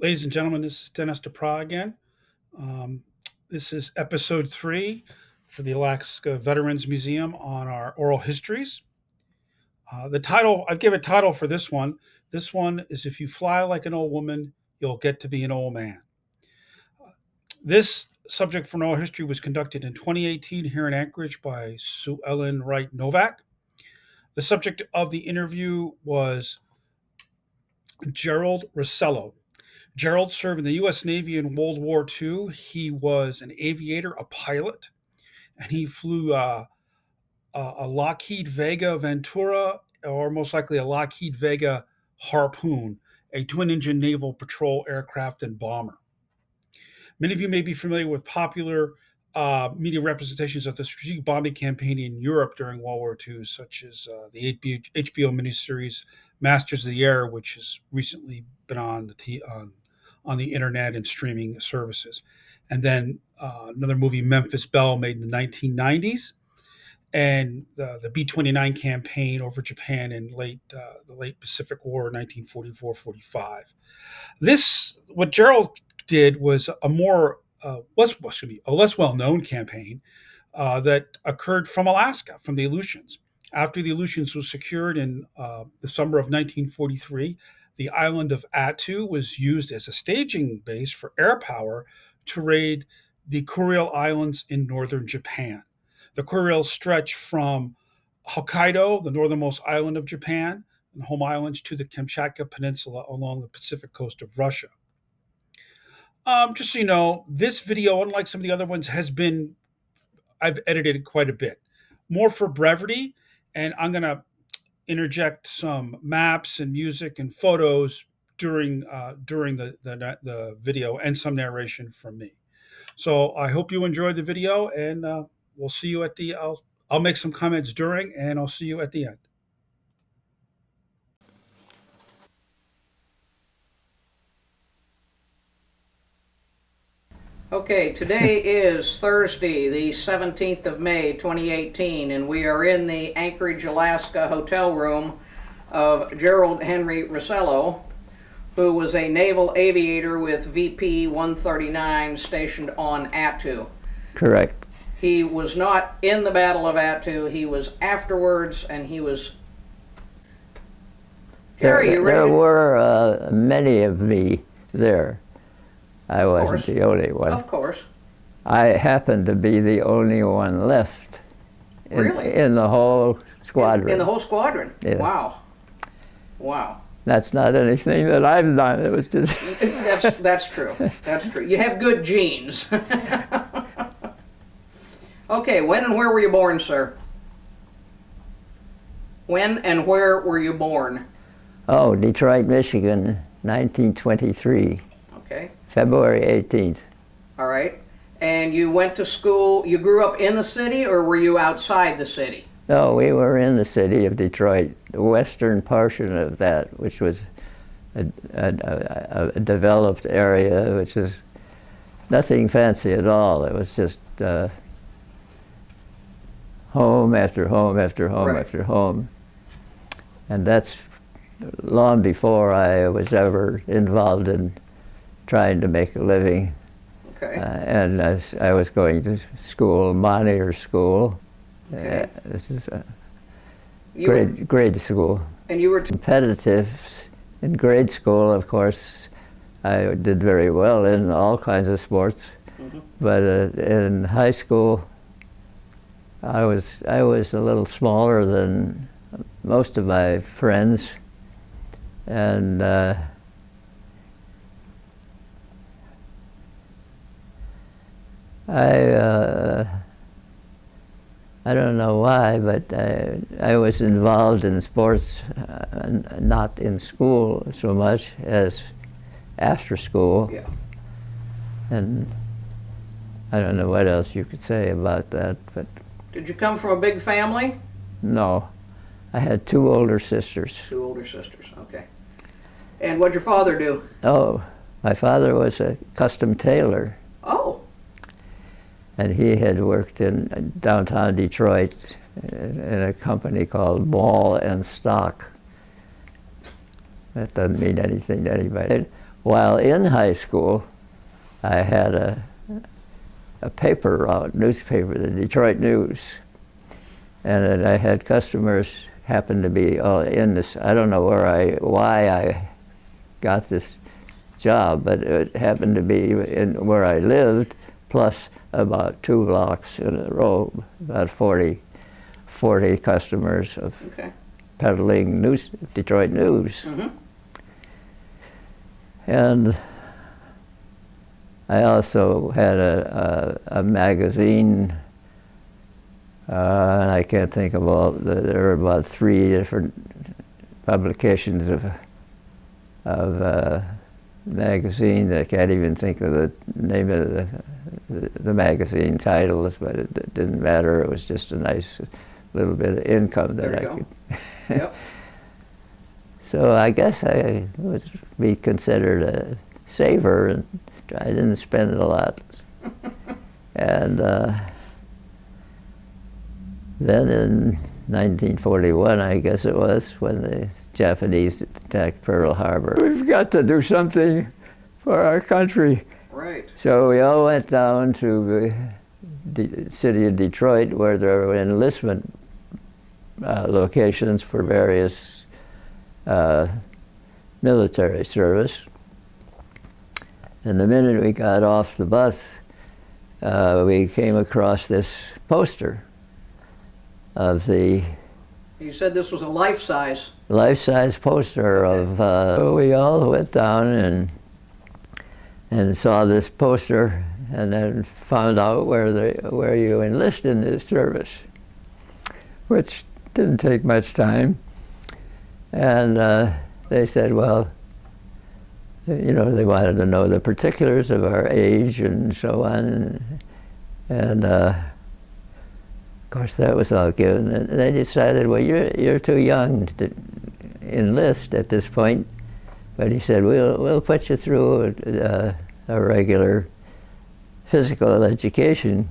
Ladies and gentlemen, this is Dennis DePra again. Um, this is episode 3 for the Alaska Veterans Museum on our oral histories. The title, I've given a title for this one. This one is If You Fly Like an Old Woman, You'll Get to Be an Old Man. This subject for oral history was conducted in 2018 here in Anchorage by Sue Ellen Wright Novak. The subject of the interview was Geral Rusello. Gerald served in the U.S. Navy in World War II. He was an aviator, a pilot, and he flew a Lockheed Vega Ventura, or most likely a Lockheed Vega Harpoon, a twin engine naval patrol aircraft and bomber. Many of you may be familiar with popular media representations of the strategic bombing campaign in Europe during World War II, such as the HBO miniseries Masters of the Air, which has recently been on the internet and streaming services. And then another movie, Memphis Belle, made in the 1990s, and the B-29 campaign over Japan in the late Pacific War, 1944-45. What Gerald did was a less well-known campaign that occurred from Alaska, from the Aleutians. After the Aleutians was secured in the summer of 1943, the island of Attu was used as a staging base for air power to raid the Kuril Islands in northern Japan. The Kurils stretch from Hokkaido, the northernmost island of Japan, and home islands, to the Kamchatka Peninsula along the Pacific coast of Russia. Just so you know, this video, unlike some of the other ones, I've edited it quite a bit, more for brevity, and I'm going to interject some maps and music and photos during the video, and some narration from me. So I hope you enjoyed the video, and we'll see you at the. I'll make some comments during, and I'll see you at the end. Okay, today is Thursday, the 17th of May, 2018, and we are in the Anchorage, Alaska hotel room of Gerald Henry Rusello, who was a naval aviator with VP 139 stationed on Attu. Correct. He was not in the Battle of Attu, he was afterwards, and he was... Jerry, you ready? There were many of me there. I wasn't the only one. Of course. I happened to be the only one left in the whole squadron. In the whole squadron? Yes. Wow. Wow. That's not anything that I've done. It was just... That's true. That's true. You have good genes. Okay, when and where were you born, sir? When and where were you born? Oh, Detroit, Michigan, 1923. Okay. February 18th. All right. And you went to school, you grew up in the city, or were you outside the city? No, we were in the city of Detroit, the western portion of that, which was a developed area, which is nothing fancy at all. It was just home after home after home Right. after home. And that's long before I was ever involved in trying to make a living. Okay. And I was going to school, monitor school. Okay. This is a You grade school. and you were Competitive in grade school, of course. I did very well in all kinds of sports, but in high school, I was a little smaller than most of my friends, and I don't know why, but I was involved in sports, not in school so much as after school. Yeah. And I don't know what else you could say about that, but Did you come from a big family? no. I had two older sisters. Two older sisters. Okay. And what'd your father do? Oh, my father was a custom tailor, Oh. and he had worked in downtown Detroit in a company called Ball and Stock. That doesn't mean anything to anybody. while in high school, I had a paper out, newspaper, the Detroit News, and I had customers happen to be all in this. I don't know why I got this job, but it happened to be in where I lived, plus about 2 blocks in a row, about 40 customers of Okay. peddling Detroit News. Mm-hmm. And I also had a magazine, and I can't think of all, there were about 3 different publications of magazines. I can't even think of the name of the magazine titles, but it didn't matter. It was just a nice little bit of income that I could. Yep. So I guess I would be considered a saver, and I didn't spend a lot. And then in 1941, I guess it was, when the Japanese attacked Pearl Harbor, we've got to do something for our country. Right. So we all went down to the city of Detroit, where there were enlistment locations for various military service. And the minute we got off the bus, we came across this poster of the You said this was a life-size. life-size poster of, we all went down and saw this poster, and then found out where you enlist in this service, which didn't take much time. And they said, well, you know, they wanted to know the particulars of our age and so on. And of course, that was all given. And they decided, well, you're too young to enlist at this point. But he said, we'll put you through a regular physical education,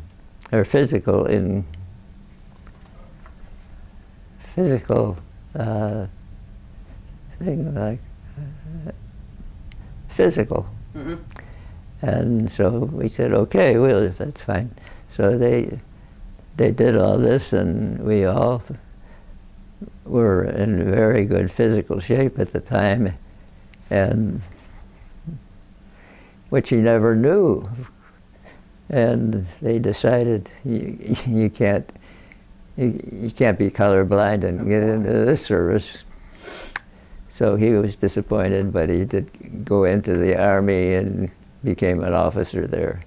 or physical thing like physical. Mm-hmm. And so we said, okay, well, that's fine. So they did all this, and we all were in very good physical shape at the time, and which he never knew. And they decided you can't be colorblind and get into this service. So he was disappointed, but he did go into the Army and became an officer there.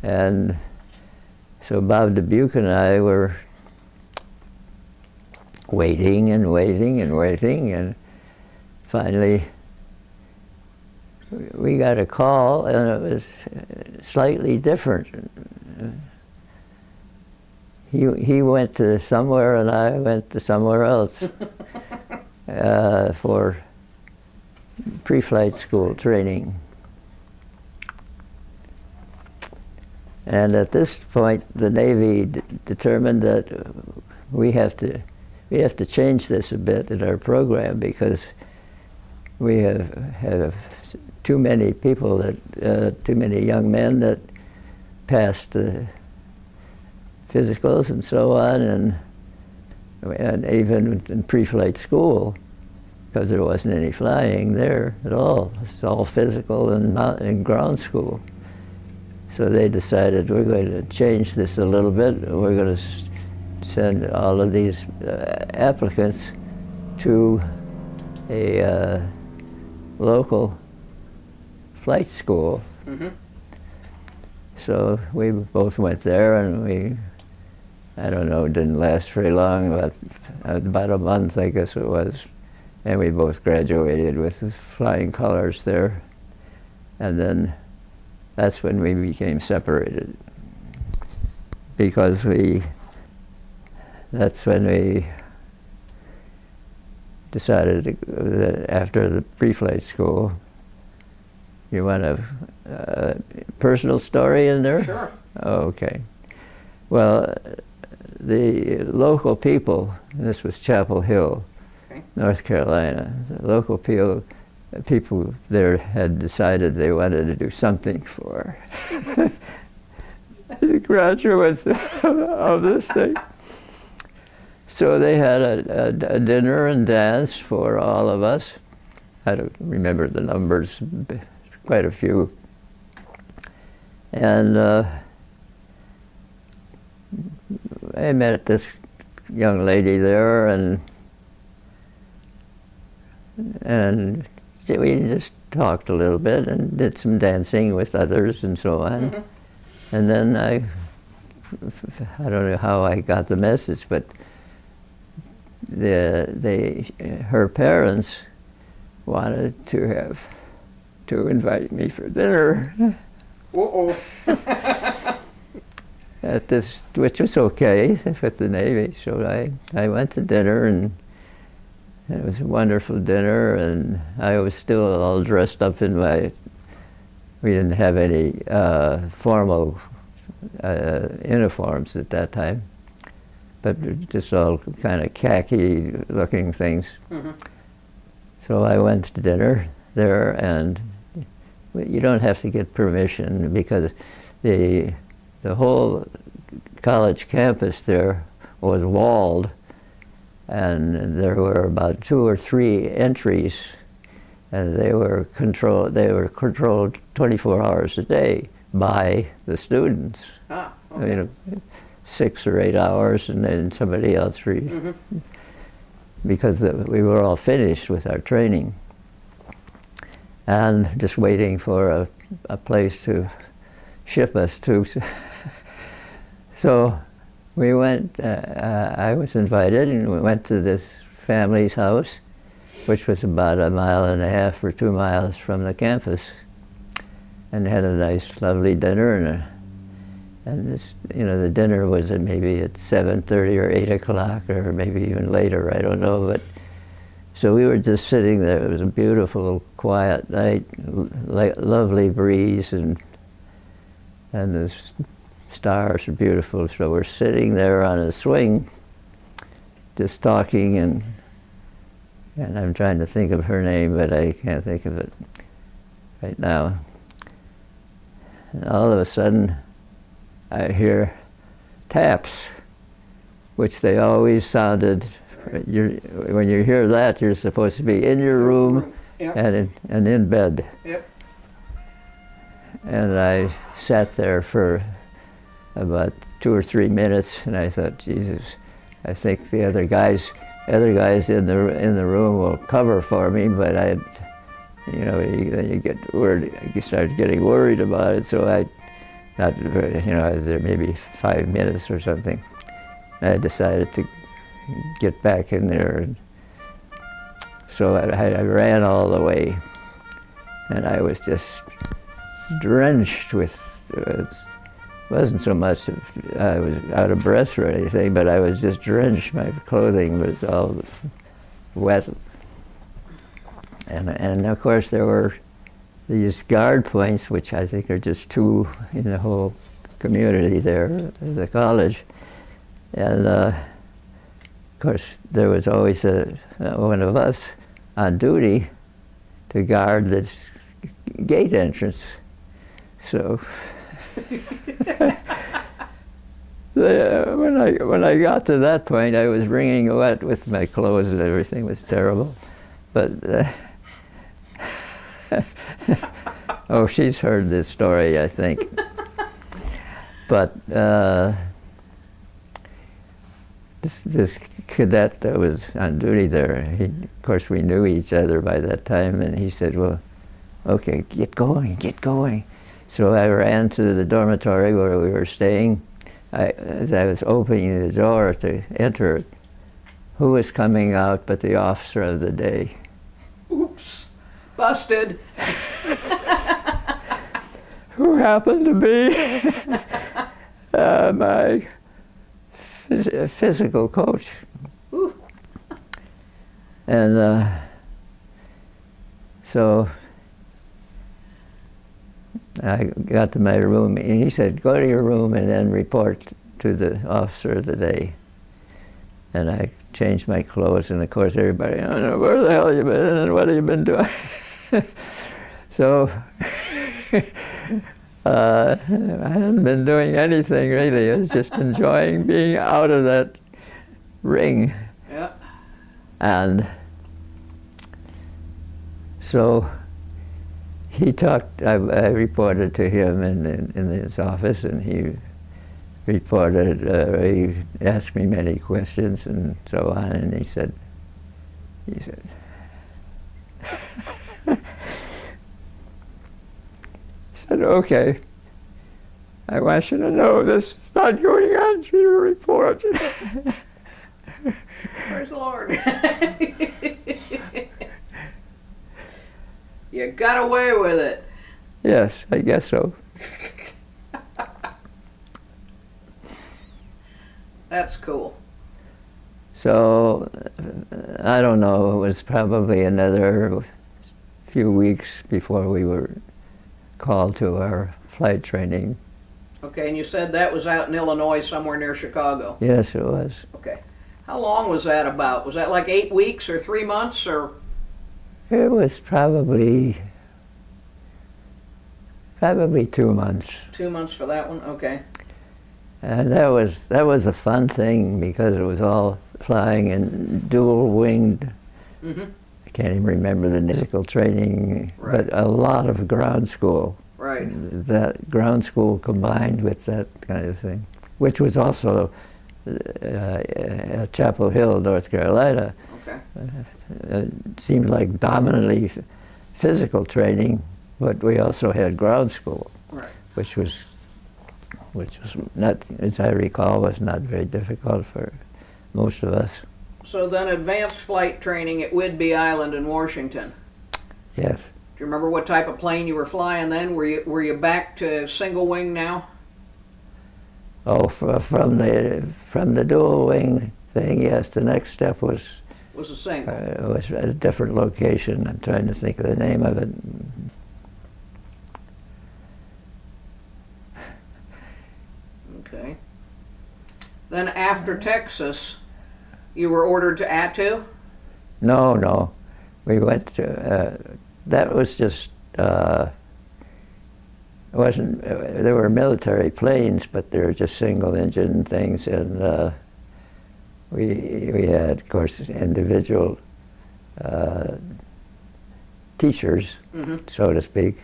And so Bob Dubuque and I were waiting and waiting and waiting, and finally we got a call, and it was slightly different. He went to somewhere, and I went to somewhere else for pre-flight school training. And at this point, the Navy determined that we have to change this a bit in our program, because we have too many people too many young men that passed the physicals and so on, and even in pre-flight school, because there wasn't any flying there at all. It's all physical and ground school. So they decided, we're going to change this a little bit. We're going to send all of these applicants to a local flight school. Mm-hmm. So we both went there, and I don't know, it didn't last very long, about a month, I guess it was. And we both graduated with flying colors there. And then that's when we became separated, because that's when we decided that after the pre-flight school. You want a personal story in there? Sure. Oh, okay. Well, the local people, this was Chapel Hill, Okay. North Carolina, the local people people there had decided they wanted to do something for the graduates of this thing. So they had a dinner and dance for all of us. I don't remember the numbers, quite a few. And I met this young lady there, and we just talked a little bit and did some dancing with others and so on. Mm-hmm. And then I don't know how I got the message, but her parents wanted to invite me for dinner. Uh-oh. At this, which was okay with the Navy. So I went to dinner, and it was a wonderful dinner, and I was still all dressed up in my, we didn't have any formal uniforms at that time, but just all kind of khaki looking things. Mm-hmm. So I went to dinner there, and you don't have to get permission because the whole college campus there was walled, and there were about 2 or 3 entries, and they were controlled 24 hours a day by the students. Ah, okay. You know, 6 or 8 hours, and then somebody else mm-hmm. Because we were all finished with our training and just waiting for a place to ship us to. So we went, I was invited, and we went to this family's house, which was about 1.5 miles or 2 miles from the campus, and had a nice, lovely dinner. And this, you know, the dinner was maybe at 7:30 or 8 o'clock, or maybe even later, I don't know. But so we were just sitting there. It was a beautiful, quiet night, lovely breeze, and the stars are beautiful. So we're sitting there on a swing, just talking, and I'm trying to think of her name, but I can't think of it right now. And all of a sudden, I hear taps, which they always sounded. When you hear that, you're supposed to be in your room. Yep. and in bed. Yep. And I sat there for about 2 or 3 minutes, and I thought, Jesus, I think the other guys in the room will cover for me, but then you get worried. You start getting worried about it. So I was there maybe 5 minutes or something. I decided to get back in there, and so I ran all the way, and I was just drenched with. It wasn't so much I was out of breath or anything, but I was just drenched. My clothing was all wet, and of course there were these guard points, which I think are just 2 in the whole community there at the college. And of course there was always one of us on duty to guard this gate entrance. So when I got to that point, I was wringing wet with my clothes, and everything was terrible. But oh, she's heard this story, I think. But this cadet that was on duty there, of course we knew each other by that time, and he said, well, okay, get going. So I ran to the dormitory where we were staying. As I was opening the door to enter, who was coming out but the officer of the day? Oops, busted. Who happened to be my physical coach. Ooh. And so I got to my room, and he said, go to your room and then report to the officer of the day. And I changed my clothes, and of course everybody, I don't know, where the hell have you been and what have you been doing? So I hadn't been doing anything really. I was just enjoying being out of that ring. Yeah. And so he talked, I reported to him in his office, and he reported, he asked me many questions and so on, and he said, okay, I want you to know this is not going on through your report. Praise the Lord. You got away with it. Yes, I guess so. That's cool. So, I don't know, it was probably another few weeks before we were called to our flight training. Okay, and you said that was out in Illinois, somewhere near Chicago. Yes, it was. Okay. How long was that about? Was that like 8 weeks or 3 months or? It was probably 2 months. 2 months for that one? Okay. And that was a fun thing because it was all flying in dual-winged. Mm-hmm. I can't even remember the physical training, Right. but a lot of ground school. Right. That ground school combined with that kind of thing, which was also at Chapel Hill, North Carolina. Okay. It seemed like dominantly physical training, but we also had ground school, Right. which was not, as I recall, was not very difficult for most of us. So then advanced flight training at Whidbey Island in Washington. Yes. Do you remember what type of plane you were flying then? Were you back to single wing now? Oh, from the dual wing thing, yes. The next step was Was a single. was at a different location. I'm trying to think of the name of it. Okay. Then after Texas, you were ordered to Attu? No. We went to, that was just, it wasn't, there were military planes, but they were just single engine things, and we had, of course, individual teachers, Mm-hmm. so to speak.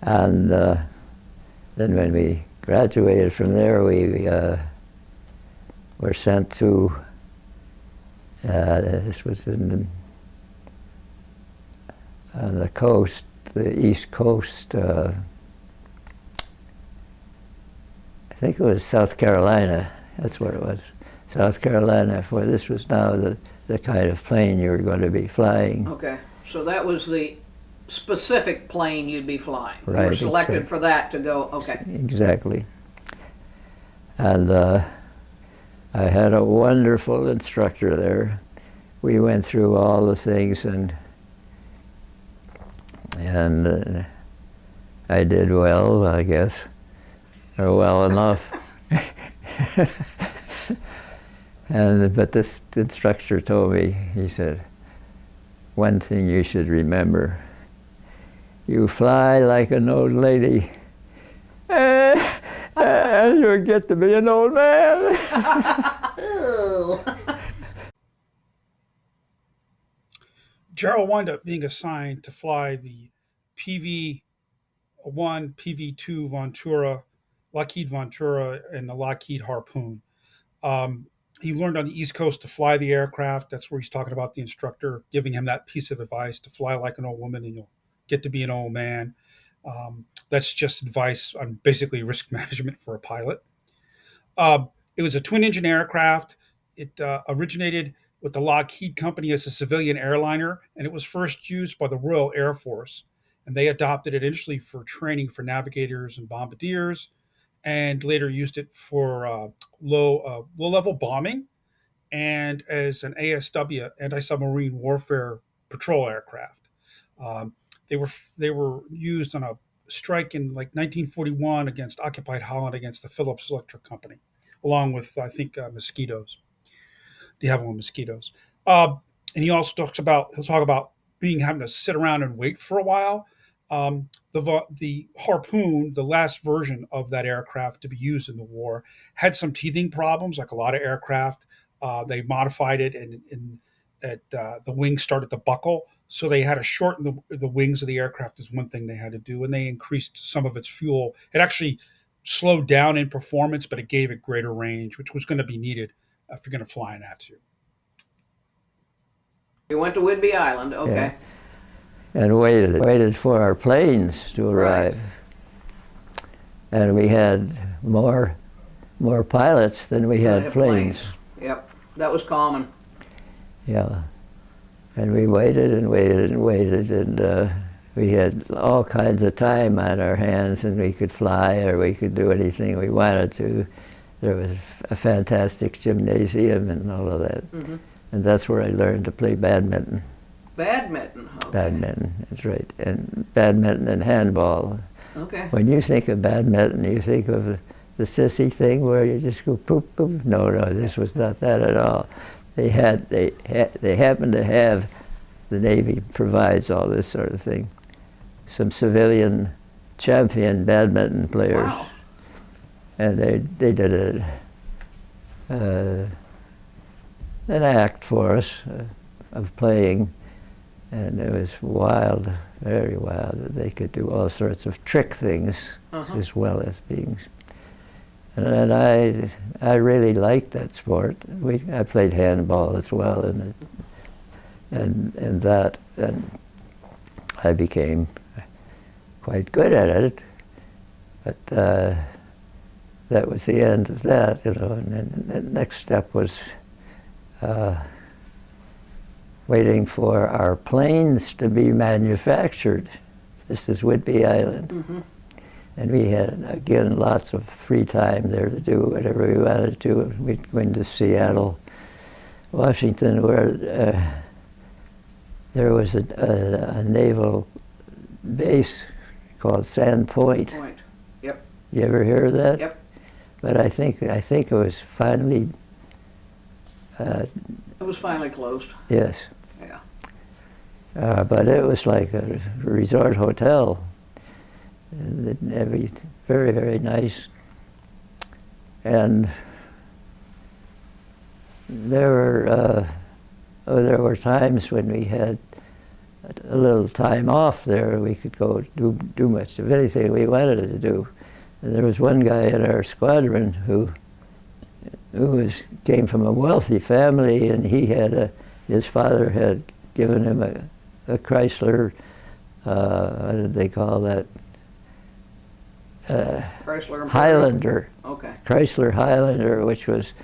And then when we graduated from there, we were sent to, this was on the coast, the East Coast, I think it was South Carolina, that's what it was. South Carolina, where this was now the kind of plane you were going to be flying. Okay. So that was the specific plane you'd be flying. You were Right, selected exactly. for that to go, okay. Exactly. And I had a wonderful instructor there. We went through all the things, and I did well, I guess, or well enough. But this instructor told me, he said, one thing you should remember, you fly like an old lady, and you'll get to be an old man. Ooh. Geral wound up being assigned to fly the PV-1, PV-2 Ventura, Lockheed Ventura, and the Lockheed Harpoon. Um, he learned on the East Coast to fly the aircraft. That's where he's talking about the instructor giving him that piece of advice to fly like an old woman and you'll get to be an old man. That's just advice on basically risk management for a pilot. It was a twin engine aircraft. It originated with the Lockheed Company as a civilian airliner, and it was first used by the Royal Air Force. And they adopted it initially for training for navigators and bombardiers, and later used it for low level bombing and as an ASW, anti-submarine warfare patrol aircraft. Um, they were used on a strike in like 1941 against occupied Holland against the Phillips Electric Company, along with I think mosquitoes. They have one mosquitoes. And he'll talk about being having to sit around and wait for a while. The Harpoon, the last version of that aircraft to be used in the war, had some teething problems, like a lot of aircraft. They modified it, and the wings started to buckle, so they had to shorten the wings of the aircraft. Is one thing they had to do, and they increased some of its fuel. It actually slowed down in performance, but it gave it greater range, which was going to be needed if you're going to fly an Attu. You went to Whidbey Island, okay. Yeah. And waited for our planes to arrive. Right. And we had more pilots than we had planes. Yep, that was common. Yeah. And we waited and waited and waited, and we had all kinds of time on our hands, and we could fly or we could do anything we wanted to. There was a fantastic gymnasium and all of that. Mm-hmm. And that's where I learned to play badminton. Badminton, okay. Badminton, that's right. And badminton and handball. Okay. When you think of badminton, you think of the sissy thing where you just go poop, poop. No, this was not that at all. They happened to have, the Navy provides all this sort of thing, some civilian champion badminton players. Wow. And they did an act for us of playing, and it was wild, very wild. They could do all sorts of trick things as well as being. And I really liked that sport. I played handball as well, and I became quite good at it. But that was the end of that, you know. And then the next step was waiting for our planes to be manufactured. This is Whidbey Island. Mm-hmm. And we had, again, lots of free time there to do whatever we wanted to do. We'd go into Seattle, Washington, where there was a naval base called Sand Point. Yep. You ever hear of that? Yep. But I think it was finally. It was finally closed. Yes. Yeah. But it was like a resort hotel. And very, very nice. And there were times when we had a little time off there. We could go do much of anything we wanted to do. And there was one guy in our squadron who came from a wealthy family, and his father had given him a Chrysler. What did they call that? Chrysler Highlander. Okay. Chrysler Highlander, which was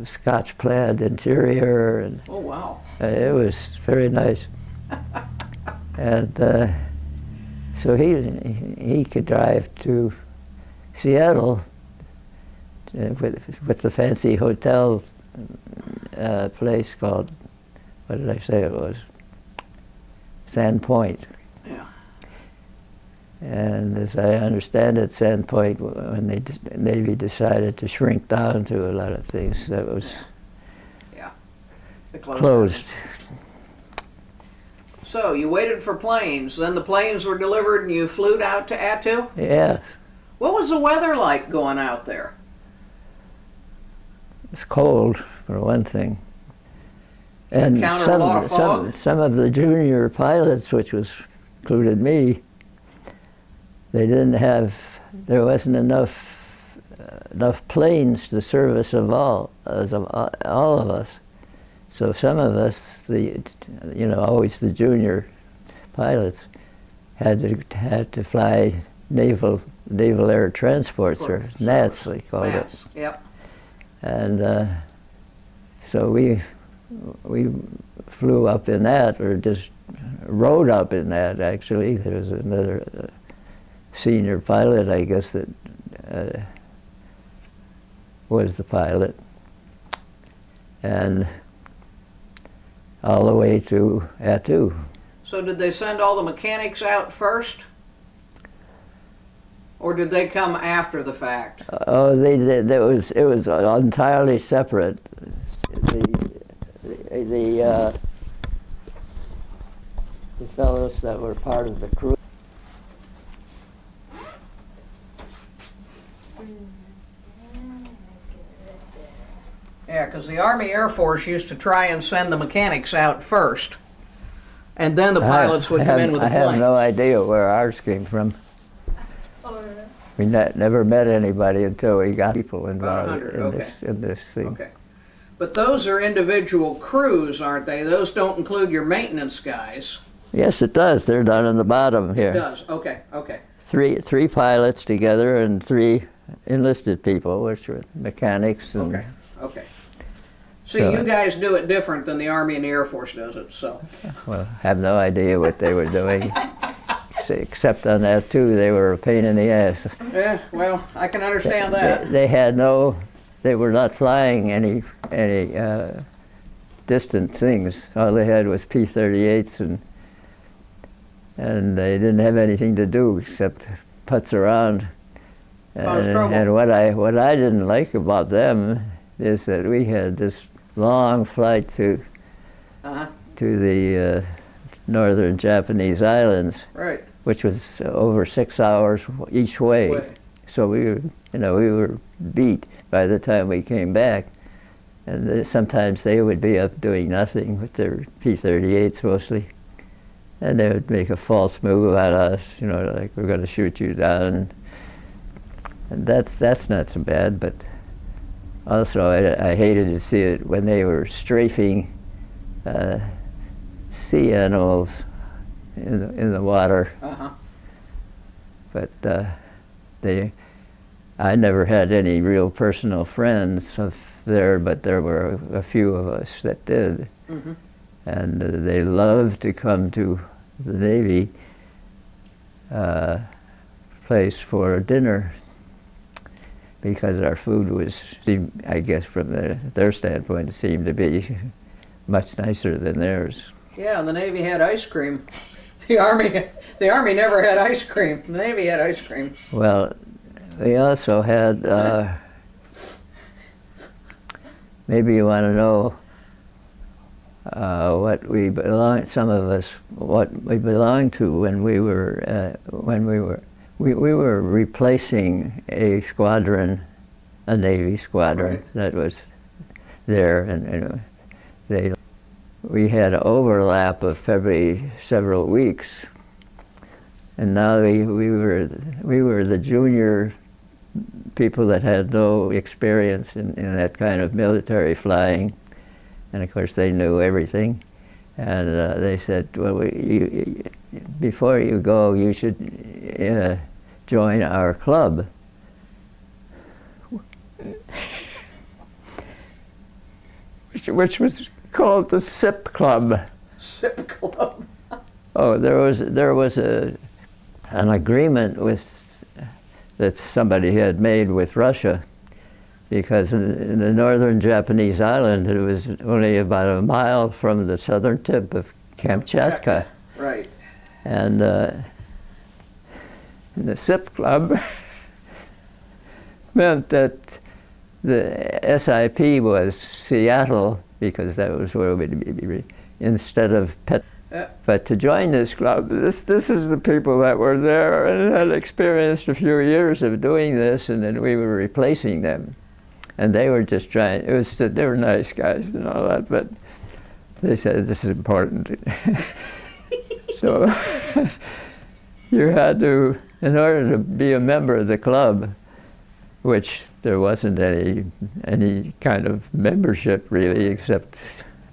Scotch plaid interior, and oh wow, it was very nice. And so he could drive to Seattle with the fancy hotel place called, what did I say it was? Sand Point. Yeah. And as I understand it, Sand Point, when the Navy decided to shrink down to a lot of things, that was closed. So you waited for planes, then the planes were delivered and you flew out to Attu? Yes. What was the weather like going out there? It was cold, for one thing. And some of the junior pilots, which included me, there wasn't enough planes to service all of us. So some of us, always the junior pilots, had to fly naval air transports, or NATS, they called it. Yep. And so we flew up in that, or just rode up in that, actually. There was another senior pilot, I guess, that was the pilot. And all the way to Attu. So did they send all the mechanics out first? Or did they come after the fact? Oh, they did. It was entirely separate. the fellows that were part of the crew. Yeah, because the Army Air Force used to try and send the mechanics out first, and then the pilots would come in with the I have plane. no idea where ours came from. We never met anybody until we got people involved 100, in, okay. in this thing. Okay. But those are individual crews, aren't they? Those don't include your maintenance guys. Yes, it does. They're down in the bottom here. It does. Okay, okay. Three pilots together and 3 enlisted people, which were mechanics and. Okay, okay. See, you guys do it different than the Army and the Air Force does it, so. Well, have no idea what they were doing. Except on that too, they were a pain in the ass. Yeah, well, I can understand that. They had no, they were not flying any distant things. All they had was P-38s, and they didn't have anything to do except putz around. And what I didn't like about them is that we had this long flight to the northern Japanese islands, Right. which was over 6 hours each way. So we were beat by the time we came back. And sometimes they would be up doing nothing with their P-38s mostly. And they would make a false move at us, like we're going to shoot you down. And that's not so bad, but also I hated to see it when they were strafing sea animals in the water. But I never had any real personal friends there, but there were a few of us that did. And they loved to come to the Navy place for dinner because our food was, I guess from their standpoint, it seemed to be much nicer than theirs. Yeah, and the Navy had ice cream. The Army never had ice cream. The Navy had ice cream. Well, we also had, maybe you want to know what we belonged, some of us, what we belonged to when we were replacing a squadron, a Navy squadron that was there, and we had an overlap of every several weeks, and now we were the junior people that had no experience in that kind of military flying, and of course they knew everything, and they said, well, before you go, you should join our club. Which was called the SIP Club. SIP Club. Oh, there was an agreement that somebody had made with Russia, because in the northern Japanese island, it was only about a mile from the southern tip of Kamchatka. Right. And the SIP Club meant that the SIP was Seattle, because that was where we'd be, instead of Pet. But to join this club, this is the people that were there and had experienced a few years of doing this, and then we were replacing them. And they were just trying, they were nice guys and all that, but they said, this is important. So you had to, in order to be a member of the club, which there wasn't any kind of membership really, except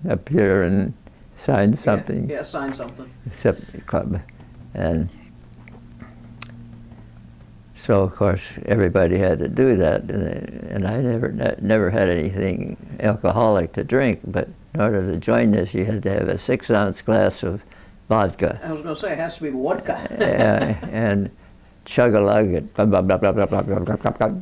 up here and sign something. Yeah, sign something. Except the club. And so of course everybody had to do that, and I never had anything alcoholic to drink, but in order to join this you had to have a 6-ounce glass of vodka. I was going to say, it has to be vodka. And chug-a-lug and blah, blah, blah, blah, blah, blah, blah, blah, blah, blah.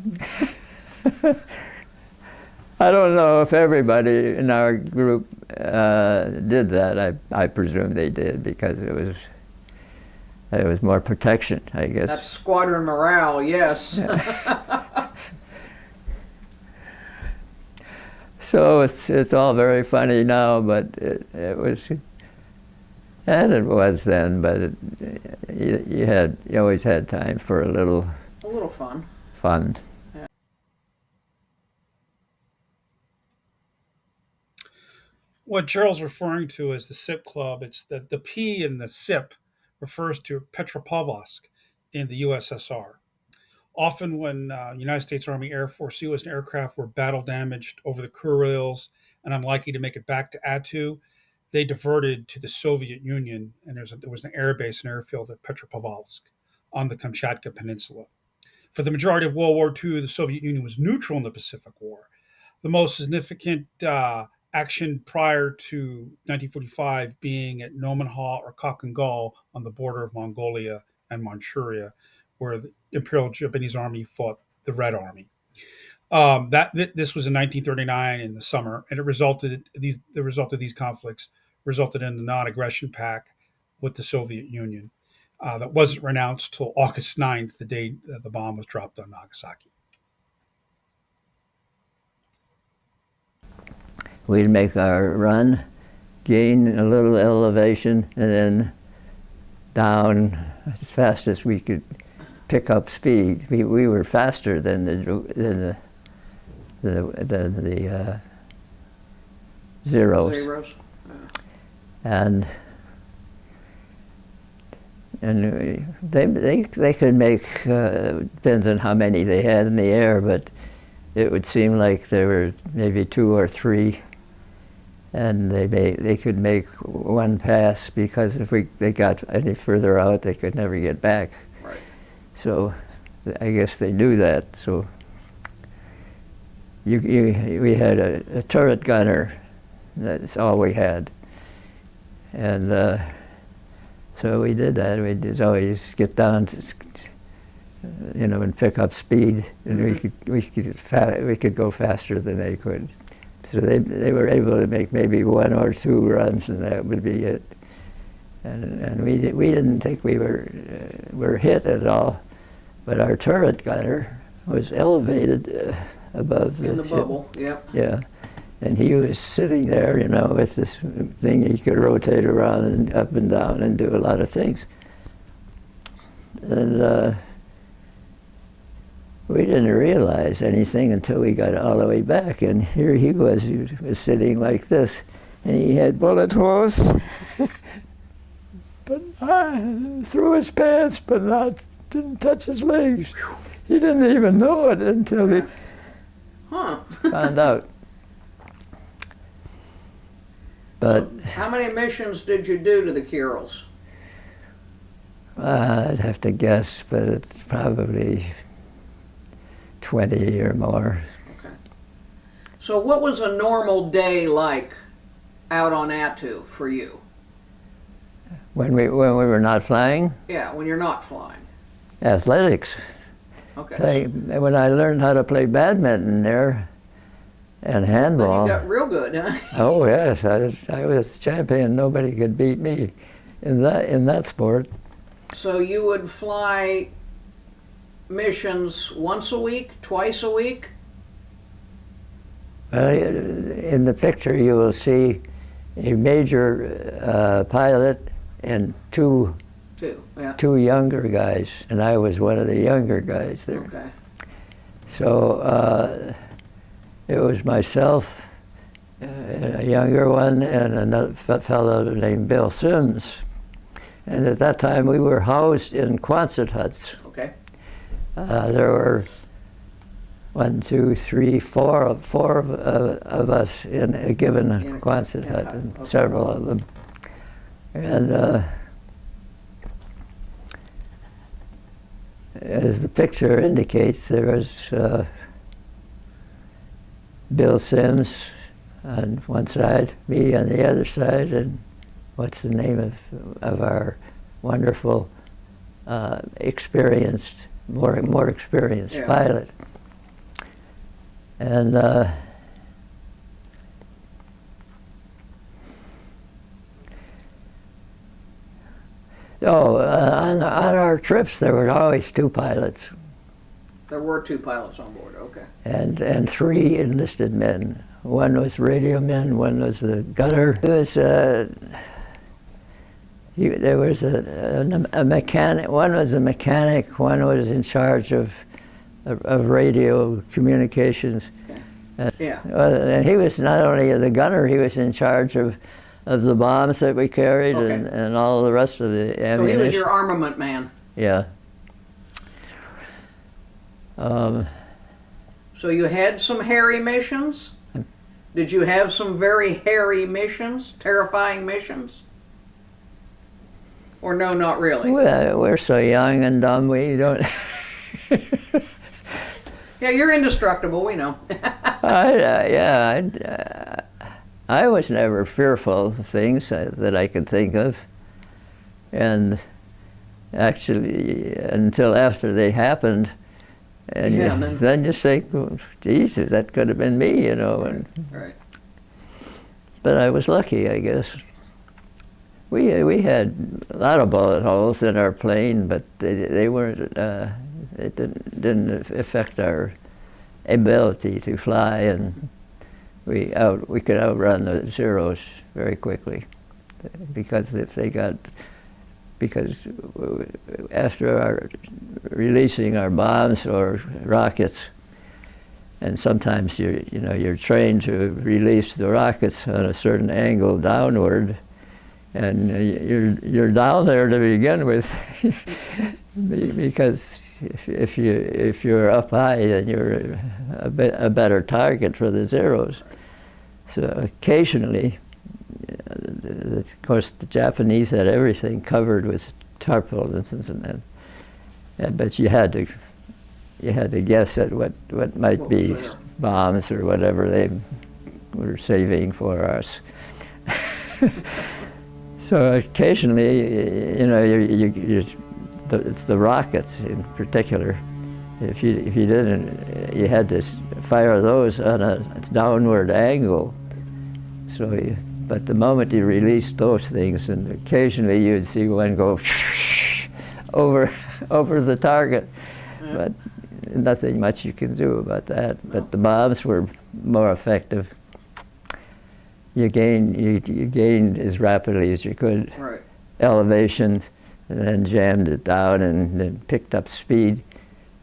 I don't know if everybody in our group did that. I presume they did, because it was more protection, I guess. That's squadron morale, yes. So it's all very funny now, but it was And it was then, but you always had time for a little fun. fun. What Gerald's referring to as the SIP Club, it's the P in the SIP refers to Petropavlovsk in the USSR. Often, when United States Army Air Force US and aircraft were battle damaged over the Kurils and unlikely to make it back to Attu, they diverted to the Soviet Union, and there was an air base and airfield at Petropavlovsk on the Kamchatka Peninsula. For the majority of World War II, the Soviet Union was neutral in the Pacific War. The most significant action prior to 1945 being at Nomonha or Kakangal on the border of Mongolia and Manchuria, where the Imperial Japanese Army fought the Red Army. This was in 1939 in the summer, and the result of these conflicts resulted in the non-aggression pact with the Soviet Union that wasn't renounced till August 9th, the day the bomb was dropped on Nagasaki. We'd make our run, gain a little elevation, and then down as fast as we could pick up speed. We were faster than the zeros. And they could make, depends on how many they had in the air, but it would seem like there were maybe 2 or 3, and they could make one pass, because if they got any further out, they could never get back. Right. So I guess they knew that. So we had a turret gunner. That's all we had. And so we did that. We just always get down to, and pick up speed, and we could go faster than they could. So they were able to make maybe 1 or 2 runs, and that would be it. And we didn't think we were hit at all, but our turret gunner was elevated above the In the ship. bubble, yep. Yeah, and he was sitting there, with this thing he could rotate around and up and down and do a lot of things. And we didn't realize anything until we got all the way back, and here he was sitting like this, and he had bullet holes, but through his pants, but didn't touch his legs. He didn't even know it until he found out. But how many missions did you do to the Kurils? I'd have to guess, but it's probably 20 or more. Okay. So what was a normal day like out on Attu for you? When we were not flying? Yeah, when you're not flying. Athletics. Okay. When I learned how to play badminton there and handball. You got real good, huh? Oh yes, I was champion. Nobody could beat me in that sport. So you would fly missions once a week, twice a week? Well, in the picture you will see a major pilot and two younger guys, and I was one of the younger guys there. Okay. So it was myself, a younger one, and another fellow named Bill Sims. And at that time we were housed in Quonset huts. Okay. There were 1, 2, 3, 4 of us in a given Quonset hut, and okay. several of them. And as the picture indicates, there was Bill Sims on one side, me on the other side, and what's the name of our wonderful, experienced, more experienced pilot. And on our trips there were always 2 pilots. There were 2 pilots on board, okay. And 3 enlisted men. One was radio man, one was the gunner. It was There was a mechanic. One was a mechanic. One was in charge of radio communications. Yeah. And he was not only the gunner, he was in charge of the bombs that we carried, Okay. and all the rest of the ammunition. So he was your armament man. Yeah. So you had some hairy missions? Did you have some very hairy missions, terrifying missions? Or no, not really? We're so young and dumb, we don't. Yeah, you're indestructible, we know. I was never fearful of things that I could think of. And actually, until after they happened, and Yeah, then you think, well, Jesus, that could have been me, you know. And, Right. but I was lucky, I guess. We had a lot of bullet holes in our plane, but they weren't. It didn't affect our ability to fly, and we could outrun the Zeros very quickly, because after releasing our bombs or rockets, and sometimes you're trained to release the rockets on a certain angle downward, and you're down there to begin with, because if you're up high, then you're a better target for the Zeros. So occasionally, of course, the Japanese had everything covered with tarpaulins and but you had to guess at what might be bombs or whatever they were saving for us. So occasionally, it's the rockets in particular. If you didn't, you had to fire those on a downward angle. So, but the moment you released those things, and occasionally you'd see one go over the target, but nothing much you can do about that. But the bombs were more effective. You gained as rapidly as you could elevation, and then jammed it down and then picked up speed.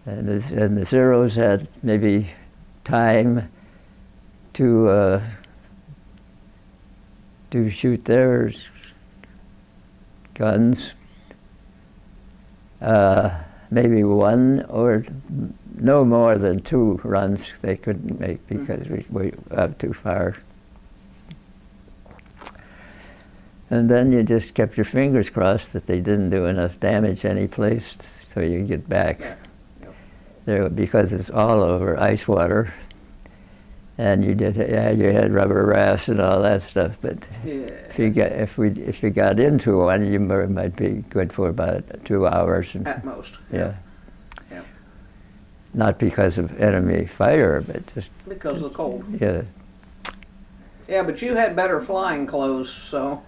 And the Zeros had maybe time to shoot their guns. Maybe one or no more than 2 runs they couldn't make because we went too far. And then you just kept your fingers crossed that they didn't do enough damage any place so you get back. There, because it's all over ice water, and you had rubber rafts and all that stuff. But if you got into one, you might be good for about 2 hours. At most. Yeah. Not because of enemy fire, but just because of the cold. Yeah. Yeah, but you had better flying clothes, so.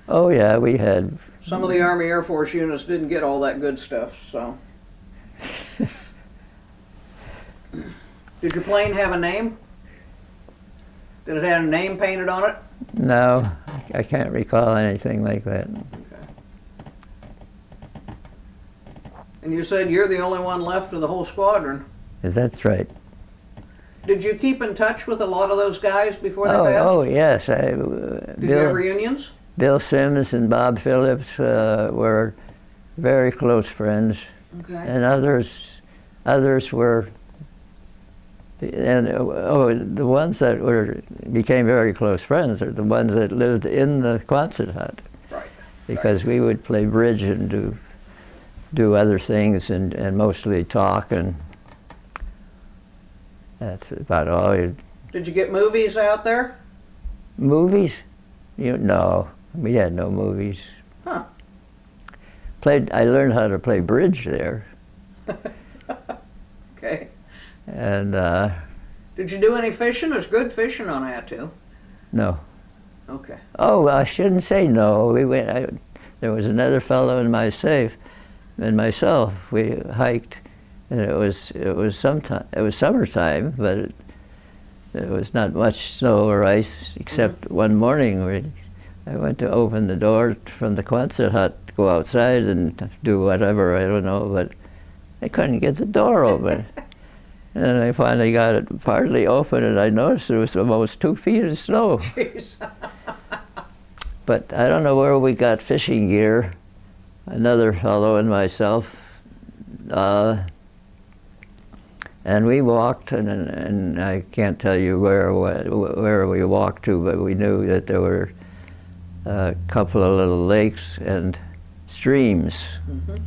Oh yeah, we had. Some of the Army Air Force units didn't get all that good stuff, so. Did your plane have a name? Did it have a name painted on it? No, I can't recall anything like that. Okay. And you said you're the only one left of the whole squadron. That's right. Did you keep in touch with a lot of those guys before they passed? Oh yes. Did you have reunions? Bill Sims and Bob Phillips were very close friends, and others were. And the ones that became very close friends are the ones that lived in the Quonset hut, because we would play bridge and do other things and mostly talk, and that's about all. Did you get movies out there? Movies? No, we had no movies. Huh. I learned how to play bridge there. Okay. And did you do any fishing? There's good fishing on Attu. No. Okay. Oh, I shouldn't say no. We went. There was another fellow and myself. We hiked, and it was summertime, but it was not much snow or ice except one morning I went to open the door from the Quonset hut to go outside and do whatever, I don't know, but I couldn't get the door open. And I finally got it partly open, and I noticed there was almost 2 feet of snow. Jeez. But I don't know where we got fishing gear. Another fellow and myself. And we walked, and I can't tell you where we walked to, but we knew that there were a couple of little lakes and streams. Mm-hmm.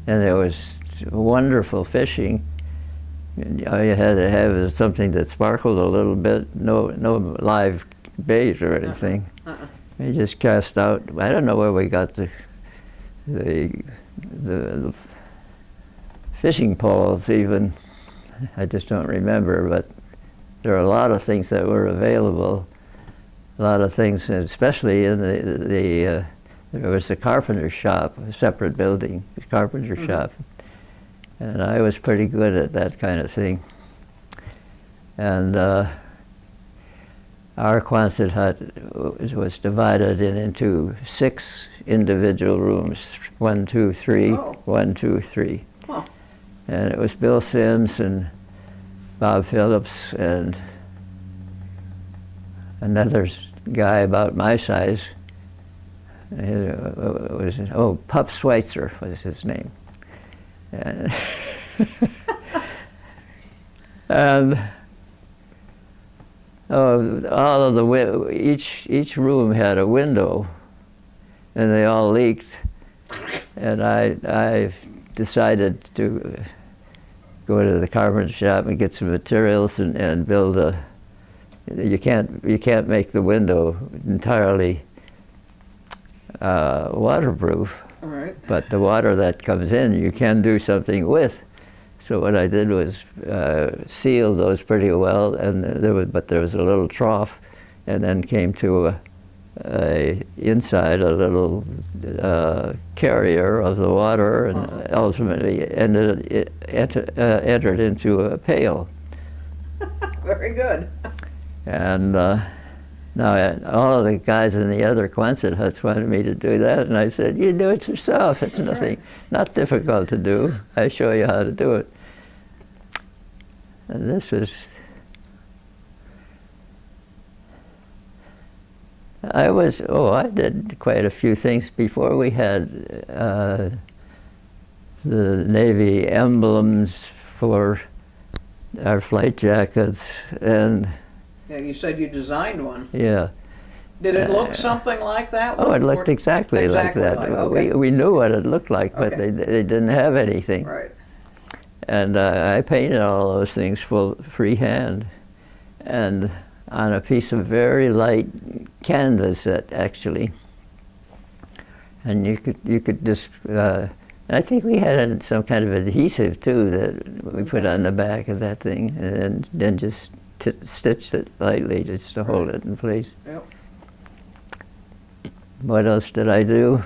And there was wonderful fishing. All you had to have is something that sparkled a little bit, no live bait or anything. You just cast out. I don't know where we got the fishing poles even. I just don't remember, but there are a lot of things that were available. A lot of things, especially in there was a carpenter shop, a separate building, a carpenter shop. And I was pretty good at that kind of thing. And our Quonset hut was divided into 6 individual rooms, 1, 2, 3, Oh. 1, 2, 3. Huh. And it was Bill Sims and Bob Phillips and another guy about my size. Pup Schweitzer was his name. And, and all of each room had a window, and they all leaked. And I decided to go to the carpenter shop and get some materials and build a. You can't make the window entirely waterproof. All right. But the water that comes in, you can do something with. So what I did was seal those pretty well, and there was a little trough, and then came to inside a little carrier of the water, and ultimately entered into a pail. Very good. And now, all of the guys in the other Quonset huts wanted me to do that, and I said, "You do it yourself. It's not difficult to do. I show you how to do it." And this was. I did quite a few things before we had the Navy emblems for our flight jackets, and Yeah, you said you designed one. yeah. Did it look something like that? Oh, it looked exactly like that. Okay. We knew what it looked like, but Okay. they didn't have anything. Right. And I painted all those things freehand, and on a piece of very light canvas, actually. And you could just. I think we had some kind of adhesive too that we put on the back of that thing, and then just stitched it lightly just to hold it in place. Yep. What else did I do?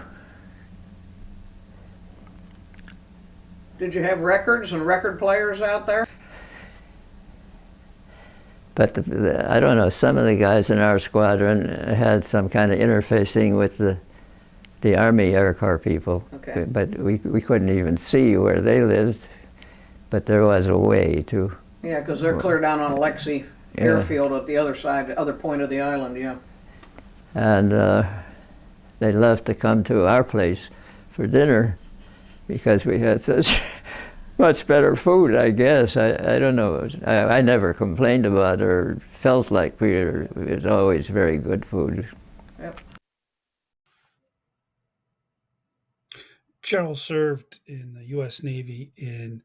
Did you have records and record players out there? But I don't know, some of the guys in our squadron had some kind of interfacing with the Army Air Corps people. Okay. But we couldn't even see where they lived, but there was a way to. Yeah, because they're clear down on Alexei Airfield at the other side, the other point of the island, yeah. And they loved to come to our place for dinner because we had such much better food, I guess. I don't know. I never complained about it or felt like it was always very good food. Yep. Geral served in the U.S. Navy in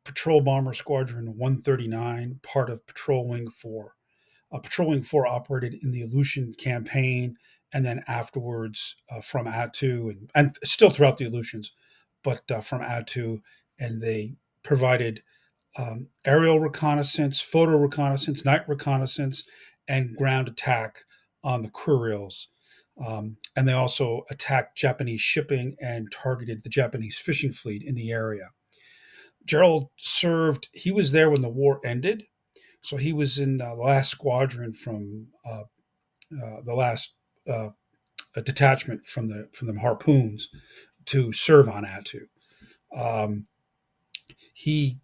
Patrol Bomber Squadron 139, part of Patrol Wing 4. Patrol Wing 4 operated in the Aleutian campaign and then afterwards from Attu and still throughout the Aleutians, but from Attu, and they provided aerial reconnaissance, photo reconnaissance, night reconnaissance, and ground attack on the Kurils. And they also attacked Japanese shipping and targeted the Japanese fishing fleet in the area. Gerald served, he was there when the war ended. So he was in the last squadron from the last a detachment from the harpoons to serve on Attu. Um, he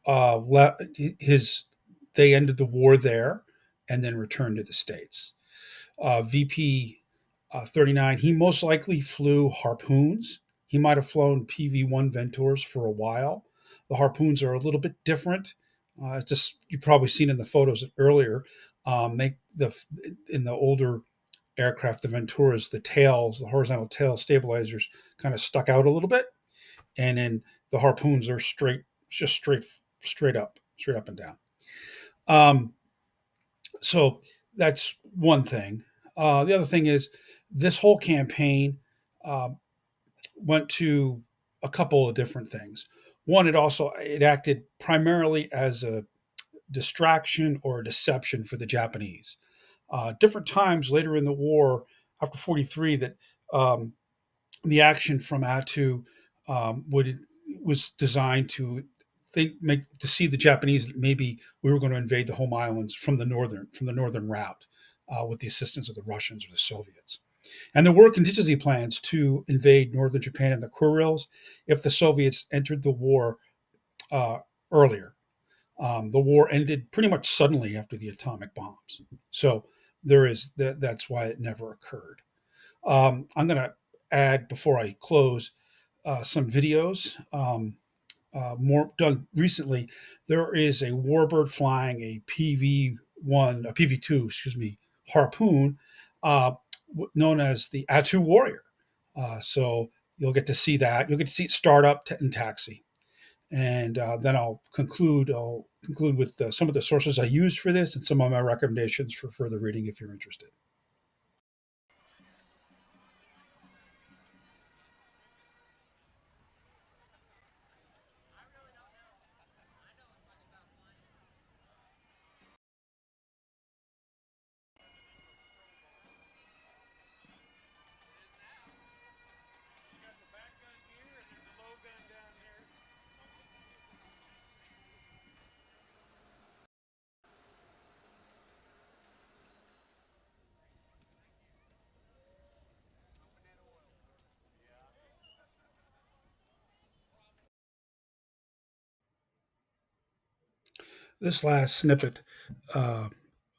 left his they ended the war there and then returned to the states. VP 39, he most likely flew harpoons. He might have flown PV-1 Venturs for a while. The harpoons are a little bit different. Just you've probably seen in the photos earlier. They the In the older aircraft, the Venturas, the tails, the horizontal tail stabilizers, kind of stuck out a little bit, and then the harpoons are just straight up and down. Um, so that's one thing. The other thing is this whole campaign uh, went to a couple of different things. One, it acted primarily as a distraction or a deception for the Japanese. Different times later in the war, after 43, that um, the action from Attu would was designed to make to see the Japanese that maybe we were going to invade the home islands from the northern route with the assistance of the Russians or the Soviets. And there were contingency plans to invade northern Japan and the Kurils if the Soviets entered the war uh, earlier. The war ended pretty much suddenly after the atomic bombs, so that's why it never occurred. I'm going to add before I close some videos more done recently. There is a warbird flying a PV-1, a PV-2, excuse me, harpoon, uh, known as the Attu Warrior. So you'll get to see that. You'll get to see it start up and taxi. And then I'll conclude with some of the sources I used for this and some of my recommendations for further reading if you're interested. This last snippet uh,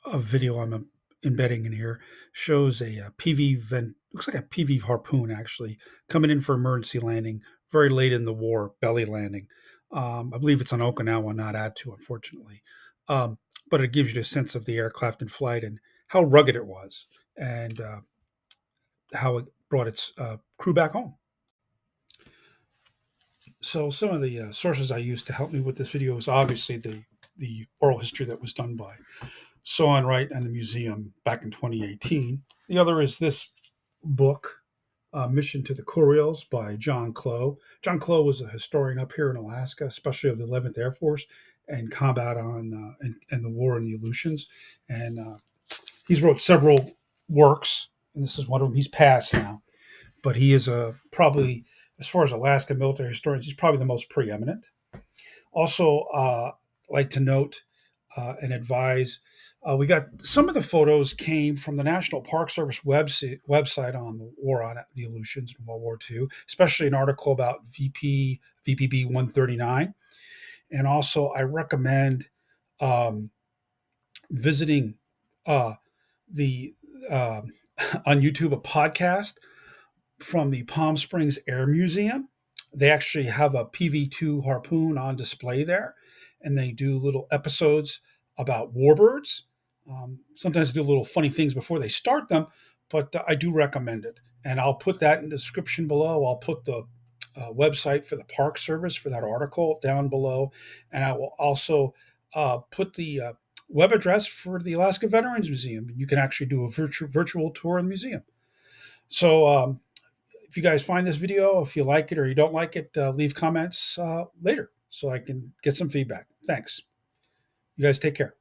of video I'm embedding in here shows a, PV vent, looks like a PV harpoon actually coming in for emergency landing very late in the war, belly landing. I believe it's on Okinawa, not Attu, unfortunately. Um, but it gives you a sense of the aircraft in flight and how rugged it was and how it brought its crew back home. So some of the sources I used to help me with this video is obviously the oral history that was done by Saw and Wright and the museum back in 2018. The other is this book, Mission to the Kuriles by John Clow. John Clow was a historian up here in Alaska, especially of the 11th Air Force and combat and the war in the Aleutians. And he's wrote several works, and this is one of them. He's passed now, but he is probably, as far as Alaska military historians, he's probably the most preeminent. Also, like to note and advise. We got some of the photos came from the National Park Service website on the war on the Aleutians in World War II, especially an article about VPB 139. And also, I recommend um, visiting uh, the uh, on YouTube a podcast from the Palm Springs Air Museum. They actually have a PV-2 harpoon on display there, and they do little episodes about warbirds. Sometimes they do little funny things before they start them, but I do recommend it. And I'll put that in the description below. I'll put the website for the Park Service for that article down below, and I will also put the web address for the Alaska Veterans Museum. You can actually do a virtual tour in the museum. So if you guys find this video, if you like it or you don't like it, leave comments later so I can get some feedback. Thanks. You guys take care.